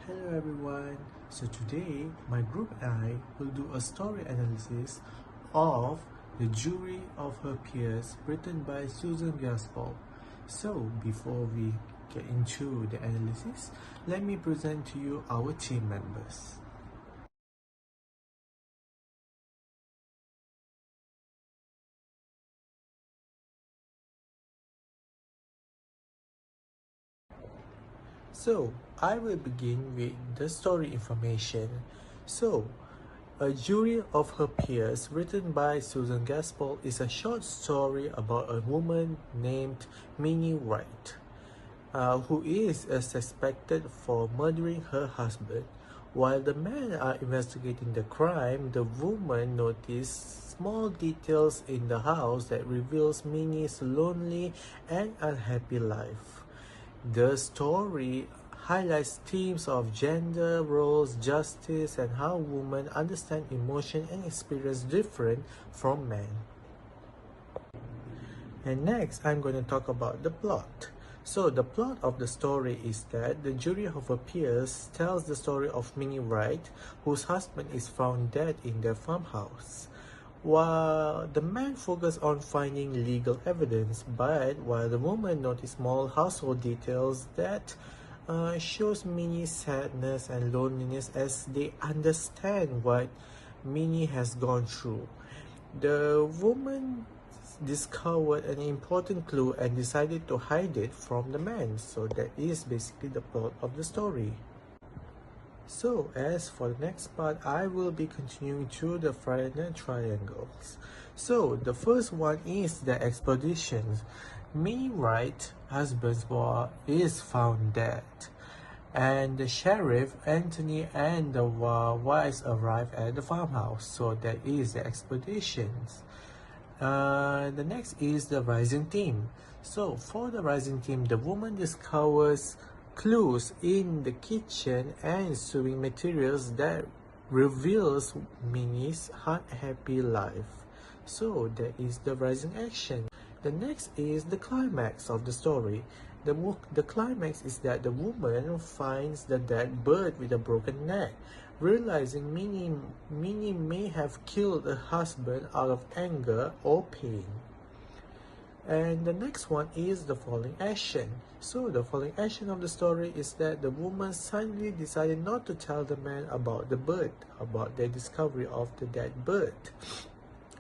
Hello everyone. So today my group and I will do a story analysis of The Jury of Her Peers written by Susan Gaspar. So before we get into the analysis, let me present to you our team members. So I will begin with the story information. So A Jury of Her Peers, written by Susan Gaspar, is a short story about a woman named Minnie Wright, who is suspected for murdering her husband. While the men are investigating the crime, the woman notices small details in the house that reveals Minnie's lonely and unhappy life. The story highlights themes of gender roles, justice, and how women understand emotion and experience different from men. And next, I'm going to talk about the plot. So the plot of the story is that the jury of her peers tells the story of Minnie Wright, whose husband is found dead in their farmhouse. While the man focused on finding legal evidence, but while the woman noticed small household details that shows Minnie's sadness and loneliness as they understand what Minnie has gone through. The woman discovered an important clue and decided to hide it from the man. So that is basically the plot of the story. So as for the next part, I will be continuing through the final triangles. So the first one is the expeditions. Minnie Wright, husband's wife, is found dead. And the sheriff, Anthony, and the wives arrive at the farmhouse. So that is the expeditions. The next is the rising team. So for the rising team, the woman discovers clues in the kitchen and sewing materials that reveals Minnie's unhappy life. So that is the rising action. The next is the climax of the story. The climax is that the woman finds the dead bird with a broken neck. Realizing Minnie may have killed her husband out of anger or pain. And the next one is the falling action. So the falling action of the story is that the woman suddenly decided not to tell the man about the bird, about the discovery of the dead bird.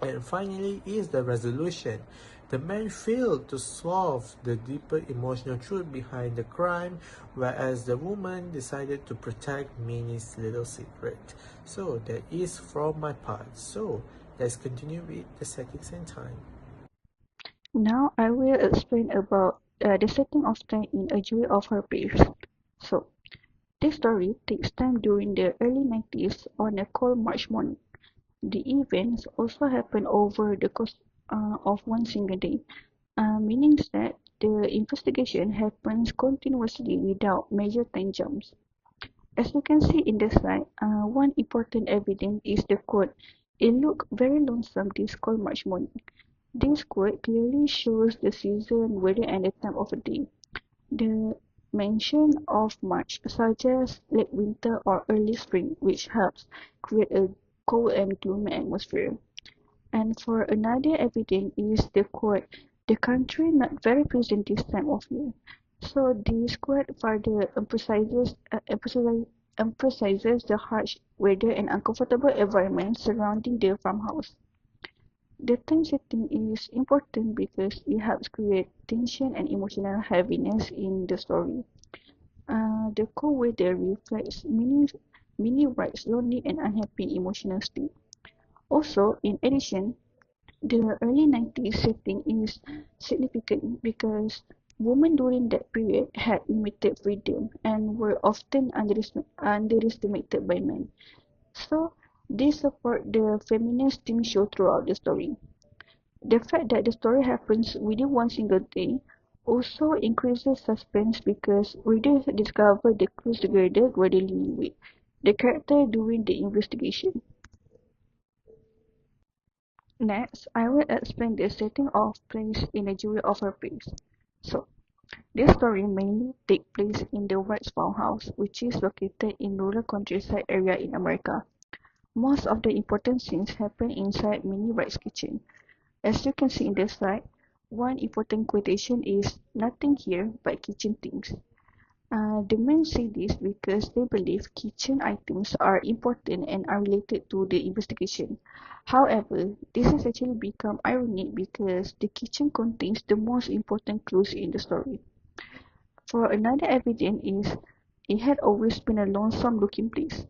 And finally is the resolution. The man failed to solve the deeper emotional truth behind the crime, whereas the woman decided to protect Minnie's little secret. So that is from my part. So let's continue with the settings and time. Now I will explain about the setting of time in A Jury of Her Peers. So, this story takes time during the early 90s on a cold March morning. The events also happen over the course of one single day, meaning that the investigation happens continuously without major time jumps. As you can see in the slide, one important evidence is the quote, "It looked very lonesome this cold March morning." This quote clearly shows the season, weather, and the time of the day. The mention of March suggests late winter or early spring, which helps create a cold and gloomy atmosphere. And for another evidence is the quote, "The country not very pleasant this time of year." So this quote further emphasizes the harsh weather and uncomfortable environment surrounding the farmhouse. The time setting is important because it helps create tension and emotional heaviness in the story. The cold weather reflects many Wright's lonely and unhappy emotional state. Also, in addition, the early 90s setting is significant because women during that period had limited freedom and were often underestimated by men. So, this support the feminist theme show throughout the story. The fact that the story happens within one single day also increases suspense because readers discover the clues together gradually with the character during the investigation. Next, I will explain the setting of place in a jury of her peers. So, This story mainly takes place in the Wright's farmhouse, which is located in rural countryside area in America. Most of the important scenes happen inside Minnie Wright's kitchen. As you can see in the slide, one important quotation is "nothing here but kitchen things." The men say this because they believe kitchen items are important and are related to the investigation. However, this has actually become ironic because the kitchen contains the most important clues in the story. For another evidence is it had always been a lonesome looking place.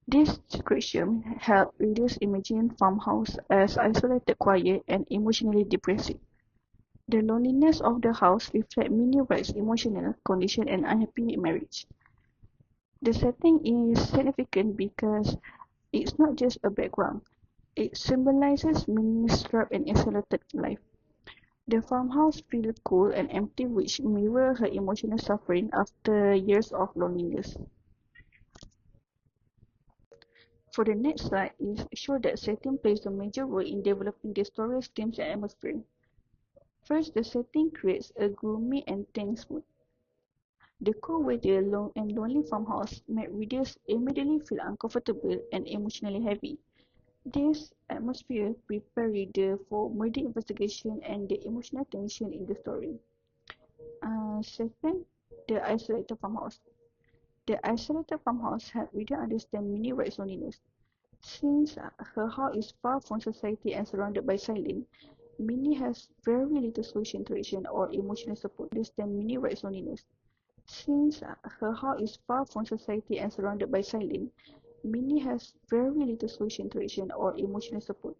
This description helped readers imagine farmhouse as isolated, quiet, and emotionally depressing. The loneliness of the house reflects Minnie Wright's emotional condition and unhappy marriage. The setting is significant because it's not just a background. It symbolizes Minnie's trapped and isolated life. The farmhouse feels cold and empty, which mirrors her emotional suffering after years of loneliness. For the next slide is show that setting plays a major role in developing the story's themes and atmosphere. First, the setting creates a gloomy and tense mood. The cold weather, long and lonely farmhouse made readers immediately feel uncomfortable and emotionally heavy. This atmosphere prepares readers for murder investigation and the emotional tension in the story. Second, the isolated farmhouse. The isolated farmhouse helped readers understand Minnie Wright's loneliness. Since her house is far from society and surrounded by silence, Minnie has very little social interaction or emotional support. Understand Minnie Wright's loneliness. Since her house is far from society and surrounded by silence, Minnie has very little social interaction or emotional support,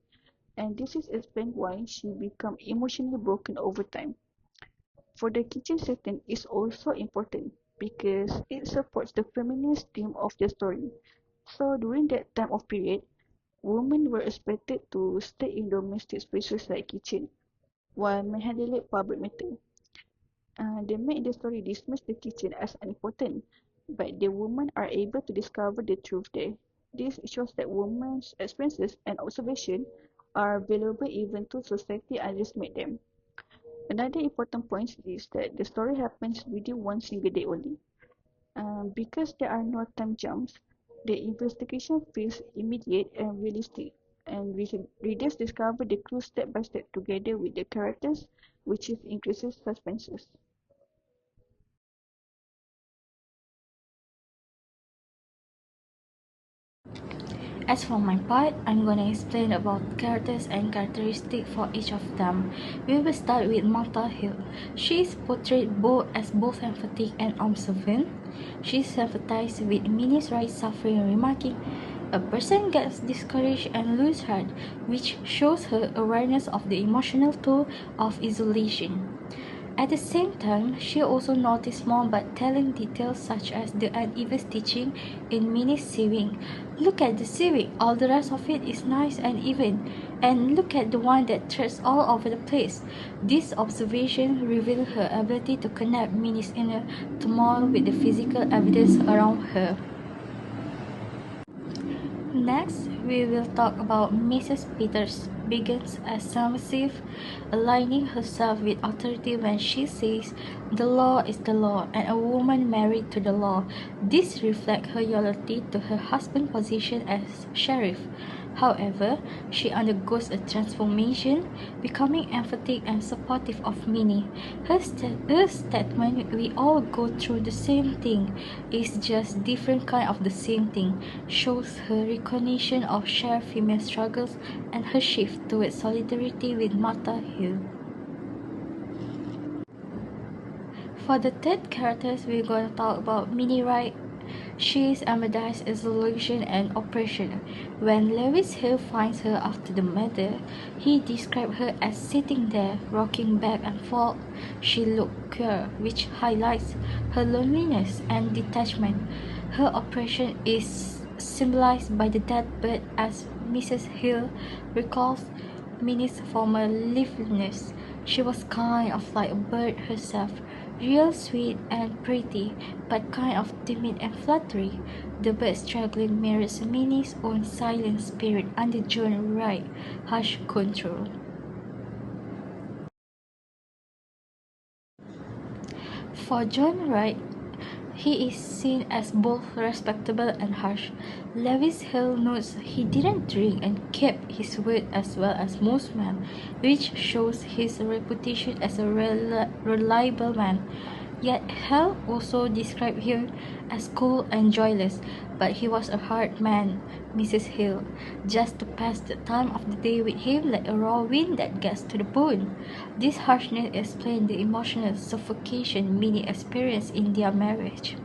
and this is explained why she becomes emotionally broken over time. For the kitchen setting is also important because it supports the feminist theme of the story. So during that time of period, women were expected to stay in domestic spaces like kitchen, while men handled public matters. The men in the story dismiss the kitchen as unimportant, but the women are able to discover the truth there. This shows that women's experiences and observation are valuable even though society underestimates them. Another important point is that the story happens within one single day only. Because there are no time jumps, the investigation feels immediate and realistic, and readers discover the clues step by step together with the characters, which increases suspense. As for my part, I'm gonna explain about characters and characteristics for each of them. We will start with Martha Hill. She is portrayed as both emphatic and observant. She sympathizes with Minnie's right suffering, remarking, "A person gets discouraged and loses heart," which shows her awareness of the emotional toll of isolation. At the same time, she also noticed small but telling details such as the uneven stitching in Minnie's sewing. "Look at the sewing, all the rest of it is nice and even, and look at the one that threads all over the place." This observation revealed her ability to connect Minnie's inner turmoil with the physical evidence around her. Next, we will talk about Mrs. Peters. Begins as submissive, aligning herself with authority when she says, "The law is the law, and a woman married to the law." This reflects her loyalty to her husband's position as sheriff. However, she undergoes a transformation, becoming emphatic and supportive of Minnie. Her statement, "We all go through the same thing, is just different kind of the same thing," shows her recognition of shared female struggles and her shift towards solidarity with Martha Hill. For the third characters, we're going to talk about Minnie Wright. She is Amadiah's isolation and oppression. When Lewis Hill finds her after the murder, he describes her as sitting there, rocking back and forth. She looked queer, which highlights her loneliness and detachment. Her oppression is symbolized by the dead bird, as Mrs. Hill recalls Minnie's former liveliness. She was kind of like a bird herself, real sweet and pretty, but kind of timid and fluttery. The bird struggling mirrors Minnie's own silent spirit under John Wright harsh control. For John Wright, he is seen as both respectable and harsh. Lewis Hill notes he didn't drink and kept his word as well as most men, which shows his reputation as a reliable man. Yet Hill also described him as cool and joyless, but he was a hard man, Mrs. Hill, just to pass the time of the day with him like a raw wind that gets to the bone. This harshness explains the emotional suffocation many experienced in their marriage.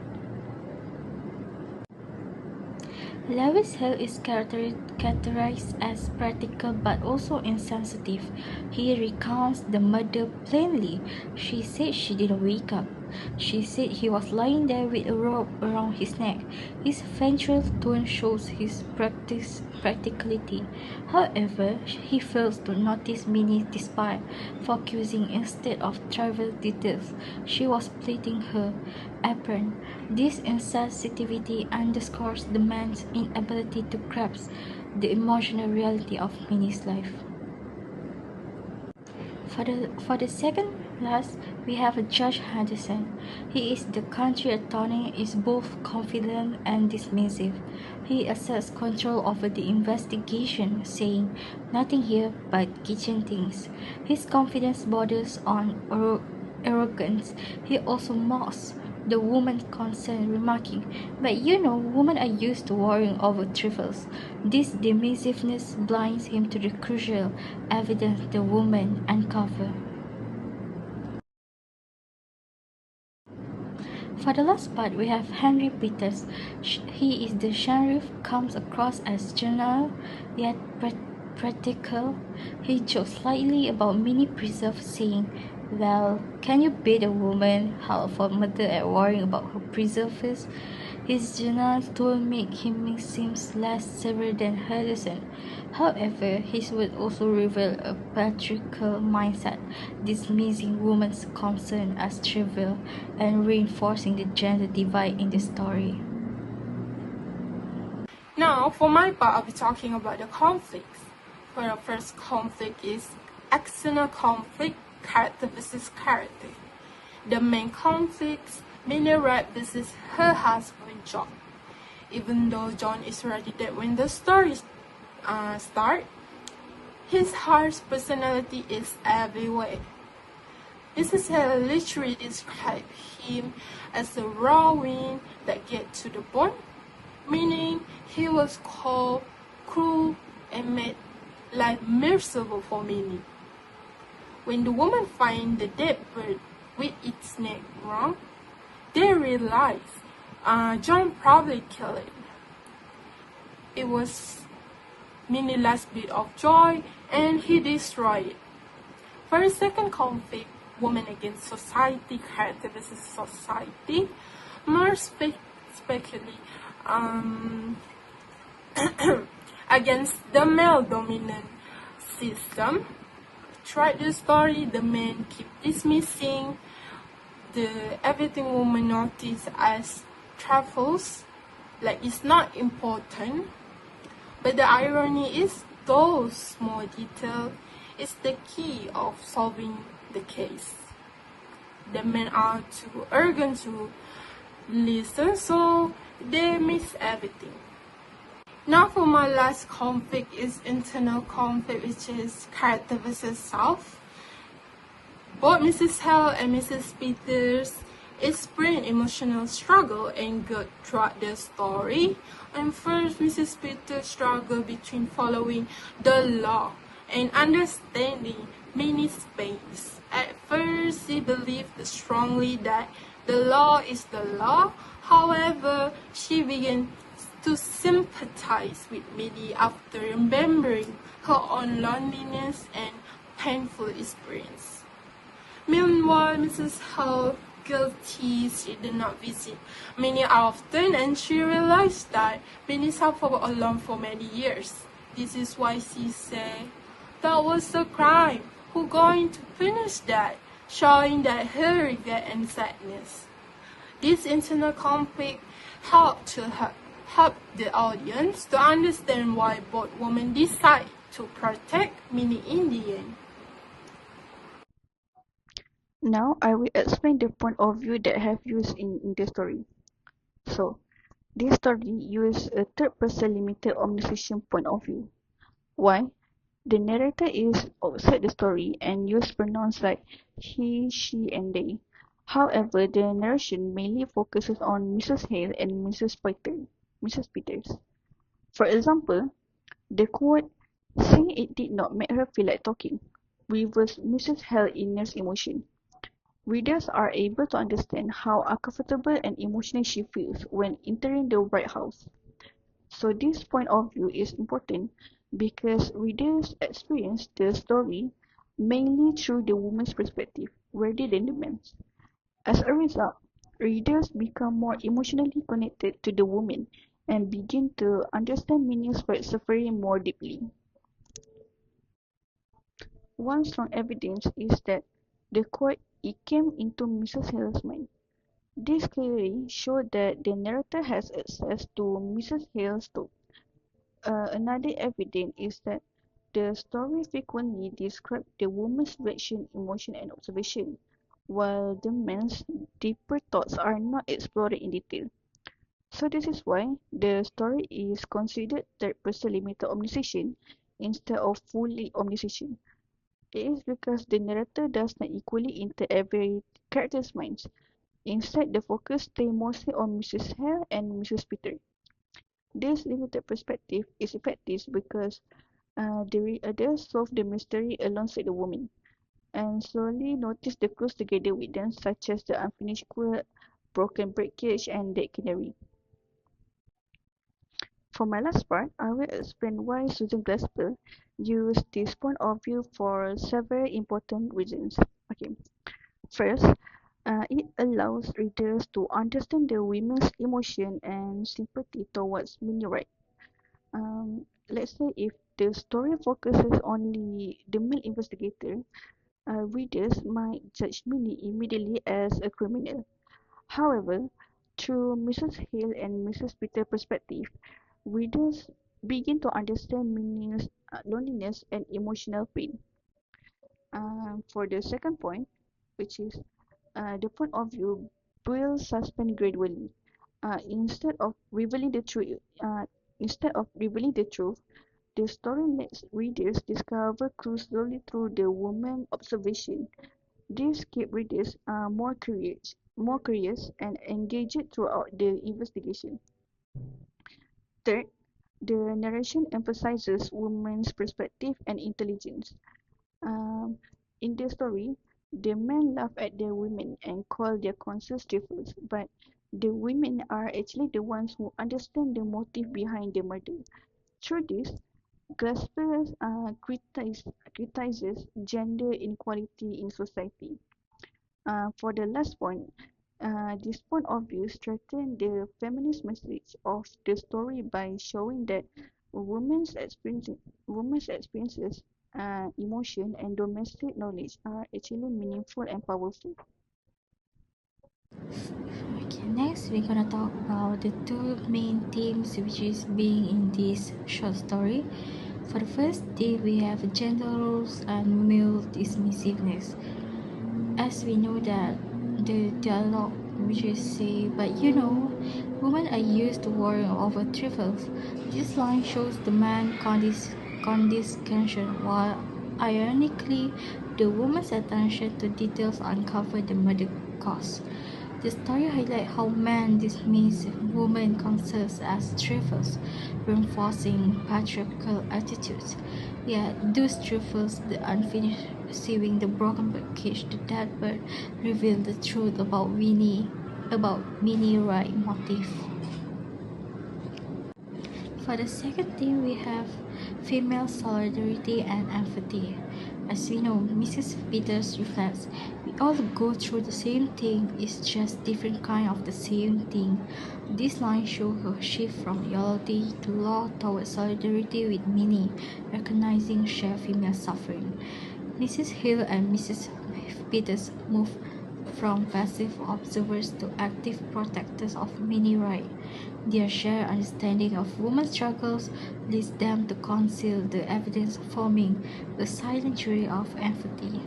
Lewis Hill is characterized as practical but also insensitive. He recounts the murder plainly. She said she didn't wake up. She said he was lying there with a rope around his neck. His ventral tone shows his practicality. However, he fails to notice Minnie's despair, focusing instead of trivial details. She was plaiting her apron. This insensitivity underscores the man's inability to grasp the emotional reality of Minnie's life. For the second class, we have Judge Henderson. He is the country attorney, is both confident and dismissive. He asserts control over the investigation, saying, "Nothing here but kitchen things." His confidence borders on arrogance. He also mocks the woman's concern, remarking, "But you know, women are used to worrying over trifles." This dismissiveness blinds him to the crucial evidence the woman uncovered. For the last part, we have Henry Peters. He is the sheriff, comes across as general yet practical. He jokes slightly about Minnie Preserve, saying, "Well, can you beat a woman half for mother at worrying about her preserves?" His general tone make him seem less severe than Henderson. However, his words also reveal a patriarchal mindset, dismissing women's concern as trivial and reinforcing the gender divide in the story. Now, for my part, I'll be talking about the conflicts. For the first conflict is external conflict, character versus character. The main conflicts, Minnie Wright versus her husband John. Even though John is already dead when the story starts, his harsh personality is everywhere. Mrs. Hill literally described him as a raw wind that gets to the bone, meaning he was cold, cruel, and made life miserable for Minnie. When the woman finds the dead bird with its neck wrong, they realize John probably killed it. It was Minnie's last bit of joy, and he destroyed it. For the second conflict, woman against society, character versus society, more specifically against the male dominant system. Throughout the story, the men keep dismissing the everything women notice as trifles, like it's not important. But the irony is those small details is the key of solving the case. The men are too arrogant to listen, so they miss everything. Now for my last conflict is internal conflict, which is character versus self. Both Mrs. Hill and Mrs. Peters experience emotional struggle and guilt throughout the story. And first, Mrs. Peters struggle between following the law and understanding Minnie's pains. At first, she believed strongly that the law is the law. However, she began to sympathize with Minnie after remembering her own loneliness and painful experience. Meanwhile, Mrs. Hill, guilty, she did not visit Minnie often, and she realized that Minnie suffered alone for many years. This is why she said, "That was a crime. Who's going to punish that?" Showing that her regret and sadness. This internal conflict helped the audience to understand why both women decide to protect Minnie in the end. Now I will explain the point of view that I have used in the story. So, this story uses a third-person limited omniscient point of view. Why? The narrator is outside the story and use pronouns like he, she, and they. However, the narration mainly focuses on Mrs. Hale and Mrs. Peters. For example, the quote, saying it did not make her feel like talking, reveals Mrs. Hale's inner emotion. Readers are able to understand how uncomfortable and emotional she feels when entering the White House. So this point of view is important because readers experience the story mainly through the woman's perspective rather than the man's. As a result, readers become more emotionally connected to the woman and begin to understand Minnie's suffering more deeply. One strong evidence is that the quote "it came into Mrs. Hale's mind." This clearly shows that the narrator has access to Mrs. Hale's thoughts. Another evidence is that the story frequently describes the woman's reaction, emotion, and observation, while the man's deeper thoughts are not explored in detail. So this is why the story is considered third-person limited omniscience instead of fully omniscient. It is because the narrator does not equally enter every character's minds. Instead, the focus stays mostly on Mrs. Hare and Mrs. Peter. This limited perspective is effective because the reader solve the mystery alongside the woman, and slowly notice the clues together with them, such as the unfinished quilt, broken breakage, and dead canary. For my last part, I will explain why Susan Glasper used this point of view for several important reasons. Okay, first, it allows readers to understand the women's emotion and sympathy towards Minnie Wright. Let's say if the story focuses only the male investigator, readers might judge Minnie immediately as a criminal. However, through Mrs. Hale and Mrs. Peter's perspective, readers begin to understand Minnie's loneliness and emotional pain. For the second point, which is the point of view builds suspense gradually. Uh, instead of revealing the truth, instead of revealing the truth, the story lets readers discover clues slowly through the woman's observation. This keeps readers more curious, and engaged throughout the investigation. Third, the narration emphasizes women's perspective and intelligence. Um, in the story, the men laugh at the women and call their concerns trivial, but the women are actually the ones who understand the motive behind the murder. Through this, Glasper criticizes gender inequality in society. For the last point, this point of view strengthens the feminist message of the story by showing that women's experiences, women's experiences, emotion, and domestic knowledge are actually meaningful and powerful. Okay, next we're gonna talk about the two main themes which is being in this short story. For the first theme, we have gender roles and male dismissiveness. As we know that the dialogue which is say, but you know, women are used to worrying over trifles. This line shows the man condescension, while ironically, the woman's attention to details uncover the murder cause. The story highlights how men dismiss women concerns as trifles, reinforcing patriarchal attitudes. Yet those trifles, the unfinished sewing, the broken package, the dead bird, reveal the truth about Minnie Wright motive. For the second thing, we have female solidarity and empathy. As we know, Mrs. Peters reflects, we all go through the same thing, it's just different kind of the same thing. This line shows her shift from loyalty to law towards solidarity with Minnie, recognizing shared female suffering. Mrs. Hill and Mrs. Peters move from passive observers to active protectors of Minnie Wright. Their shared understanding of women's struggles leads them to conceal the evidence, forming a silent jury of empathy.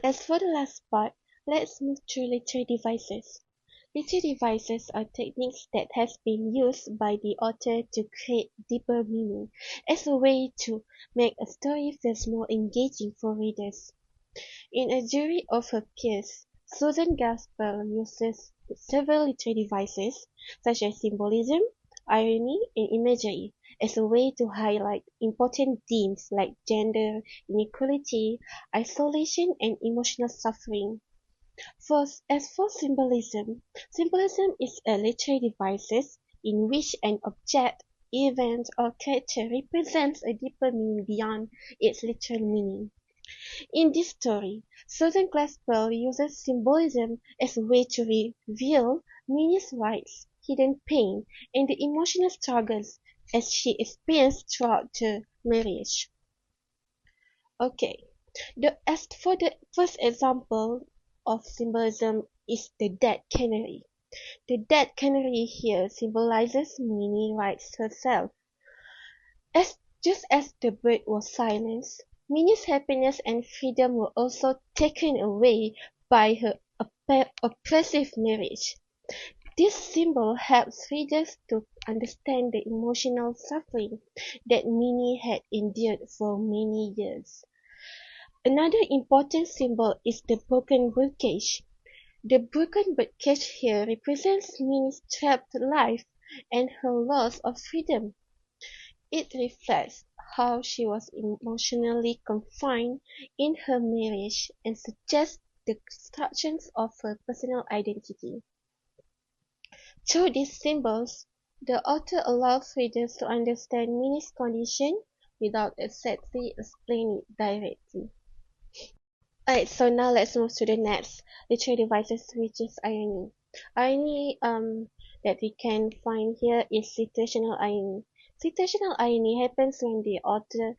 As for the last part, let's move to literary devices. Literary devices are techniques that has been used by the author to create deeper meaning as a way to make a story feels more engaging for readers. In A Jury of Her Peers, Susan Gaspel uses several literary devices, such as symbolism, irony, and imagery, as a way to highlight important themes like gender, inequality, isolation, and emotional suffering. As for symbolism, symbolism is a literary device in which an object, event, or character represents a deeper meaning beyond its literal meaning. In this story, Susan Glaspell uses symbolism as a way to reveal Minnie's rights, hidden pain, and the emotional struggles as she experienced throughout the marriage. Okay, as for the first example of symbolism is the dead canary. The dead canary here symbolizes Minnie rights herself. As just as the bird was silenced, Minnie's happiness and freedom were also taken away by her oppressive marriage. This symbol helps readers to understand the emotional suffering that Minnie had endured for many years. Another important symbol is the broken birdcage. The broken birdcage here represents Minnie's trapped life and her loss of freedom. It reflects how she was emotionally confined in her marriage and suggests the destruction of her personal identity. Through these symbols, the author allows readers to understand Minnie's condition without exactly explaining it directly. Alright, so now let's move to the next literary devices, which is irony. Irony that we can find here is situational irony. Situational irony happens when the author's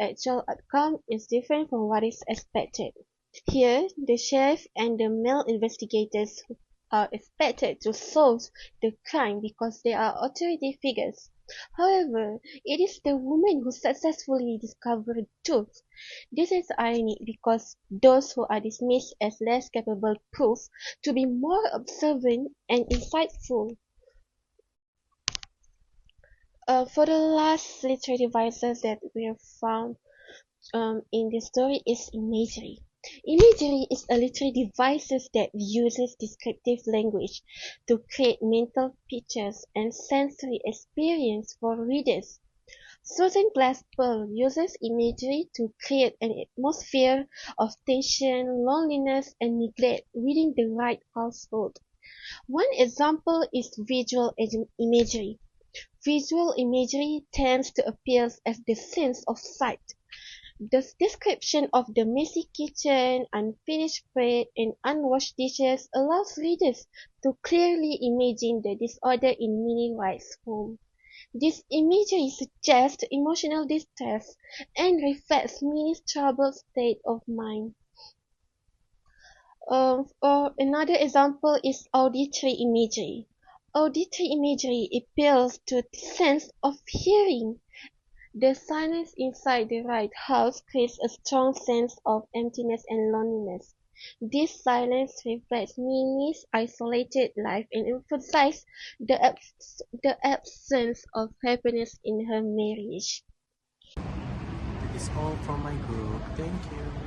actual outcome is different from what is expected. Here, the sheriff and the male investigators are expected to solve the crime because they are authority figures. However, it is the woman who successfully discovered the truth. This is ironic because those who are dismissed as less capable prove to be more observant and insightful. For the last literary devices that we have found in this story is imagery. Imagery is a literary device that uses descriptive language to create mental pictures and sensory experience for readers. Susan Glaspell uses imagery to create an atmosphere of tension, loneliness, and neglect within the right household. One example is visual imagery. Visual imagery tends to appear as the sense of sight. The description of the messy kitchen, unfinished bread, and unwashed dishes allows readers to clearly imagine the disorder in Minnie Wright's home. This imagery suggests emotional distress and reflects Minnie's troubled state of mind. Or another example is auditory imagery. Auditory imagery appeals to the sense of hearing. The silence inside the right house creates a strong sense of emptiness and loneliness. This silence reflects Minnie's isolated life and emphasizes the absence of happiness in her marriage. That is all from my group. Thank you.